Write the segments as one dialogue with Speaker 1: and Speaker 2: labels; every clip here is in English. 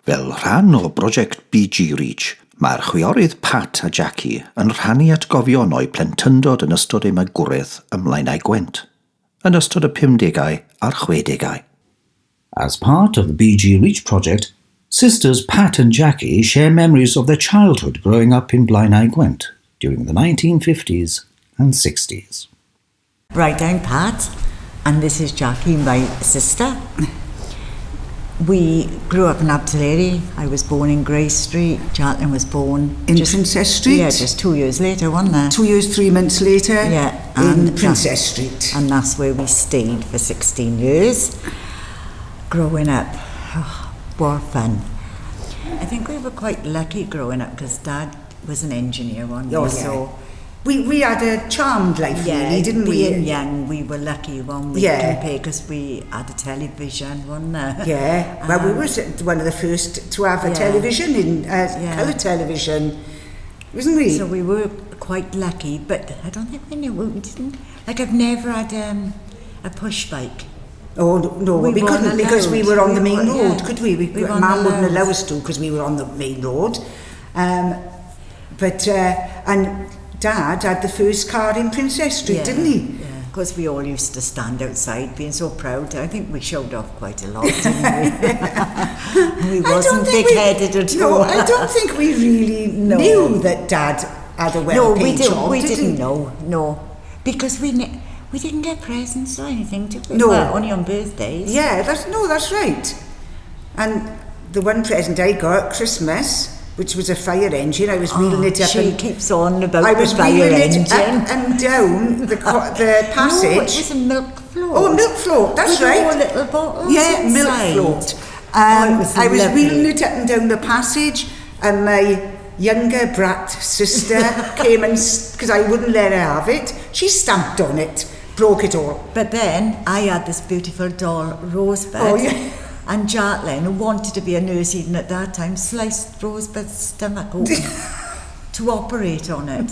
Speaker 1: Fel rhan o brosiect BG Reach, mae'r chwiorydd Pat a Jackie yn rhannu atgofion o'i plentyndod yn ystod ei magwraeth ym Mlaenau Gwent, yn ystod y 50au a'r 60au. As part of the BG Reach project, sisters Pat and Jackie share memories of their childhood growing up in Blaenau Gwent during the 1950s and 60s.
Speaker 2: Right, I'm Pat, and this is Jackie, my sister. We grew up in Abtillery. I was born in Grey Street. Jacqueline was born
Speaker 3: in Princess Street.
Speaker 2: Yeah, just 2 years later, wasn't there?
Speaker 3: 2 years, 3 months later.
Speaker 2: Yeah,
Speaker 3: in Princess Street.
Speaker 2: And that's where we stayed for 16 years. Growing up, what fun! I think we were quite lucky growing up because Dad was an engineer one day, so.
Speaker 3: We had a charmed life, really, didn't we?
Speaker 2: Being young, we were lucky when we compared because we had a television, wasn't there?
Speaker 3: Yeah, well, we were one of the first to have a television, colour television, wasn't we?
Speaker 2: So we were quite lucky, but I don't think we knew, we didn't, like I've never had a push bike.
Speaker 3: Oh, no, we couldn't because we were on the main road, could we? Mum wouldn't allow us to because we were on the main road. And Dad had the first car in Princess Street, didn't he?
Speaker 2: Yeah, because we all used to stand outside being so proud. I think we showed off quite a lot, didn't we? We wasn't big-headed at all.
Speaker 3: No, I don't think we really knew that Dad had a well-paid job.
Speaker 2: We didn't know, no. Because we didn't get presents or anything, did we?
Speaker 3: No.
Speaker 2: Well, only on birthdays.
Speaker 3: Yeah, that's right. And the one present I got at Christmas, which was a fire engine. I was wheeling it up.
Speaker 2: She keeps on about the fire engine.
Speaker 3: And down the passage.
Speaker 2: No, it was a milk float.
Speaker 3: Oh, milk float, that's right.
Speaker 2: With all little bottles
Speaker 3: inside. Milk float. I was wheeling it up and down the passage, and my younger brat sister came and, because I wouldn't let her have it, she stamped on it, broke it all.
Speaker 2: But then I had this beautiful doll, Rosebud.
Speaker 3: Oh, yeah.
Speaker 2: And Jacqueline, who wanted to be a nurse even at that time, sliced Rosebud's stomach open to operate on it.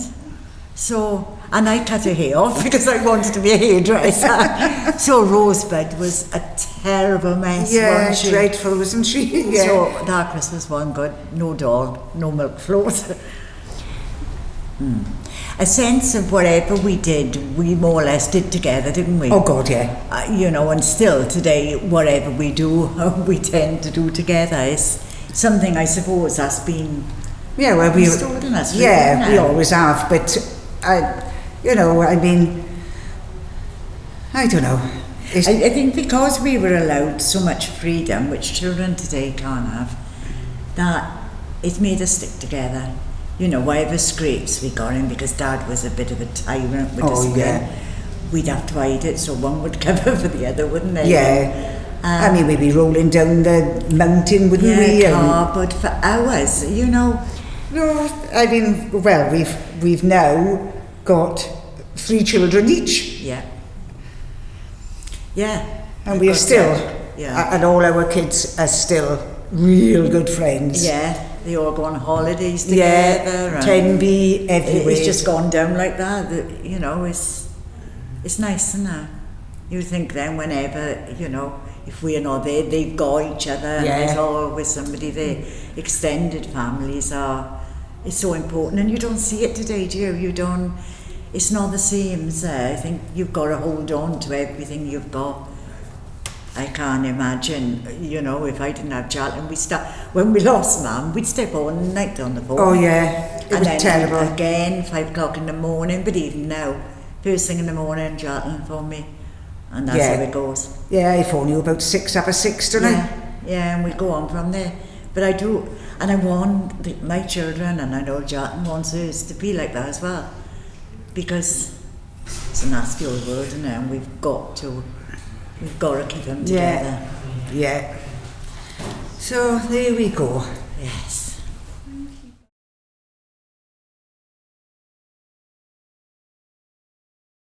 Speaker 2: So, and I cut her hair off because I wanted to be a hairdresser. So Rosebud was a terrible mess, wasn't she?
Speaker 3: Dreadful, wasn't she? Yeah.
Speaker 2: So that Christmas wasn't good. No doll, no milk float. A sense of whatever we did, we more or less did together, didn't we?
Speaker 3: Oh God, yeah.
Speaker 2: And still today, whatever we do, we tend to do together. It's something I suppose has been installed in us.
Speaker 3: Yeah, we always have. But I don't know.
Speaker 2: I think because we were allowed so much freedom, which children today can't have, that it made us stick together. Whatever scrapes we got in, because Dad was a bit of a tyrant with discipline, we'd have to hide it so one would cover for the other, wouldn't they?
Speaker 3: Yeah. We'd be rolling down the mountain, wouldn't we?
Speaker 2: But for hours,
Speaker 3: No, we've now got 3 children each.
Speaker 2: Yeah. Yeah.
Speaker 3: And we are still, and all our kids are still real good friends.
Speaker 2: Yeah. They all go on holidays together.
Speaker 3: Yeah, Tenby, everywhere.
Speaker 2: It's just gone down like that. It's nice, isn't it? You think then whenever, if we're not there, they've got each other and there's always somebody there. Extended families it's so important, and you don't see it today, do you? It's not the same, I think you've got to hold on to everything you've got. I can't imagine, if I didn't have Jacqueline, when we lost Mum, we'd stay up all night on the phone.
Speaker 3: Oh yeah, it was terrible.
Speaker 2: Again, 5 o'clock in the morning, but even now, first thing in the morning, Jacqueline phoned me, and that's how it goes.
Speaker 3: Yeah, I phone you about 6:30, don't I?
Speaker 2: Yeah, and we go on from there. But I do, and I want my children, and I know Jacqueline wants hers to be like that as well, because it's a nasty old world, isn't it? And we've got to keep them together.
Speaker 3: Yeah. So there we go.
Speaker 2: Yes.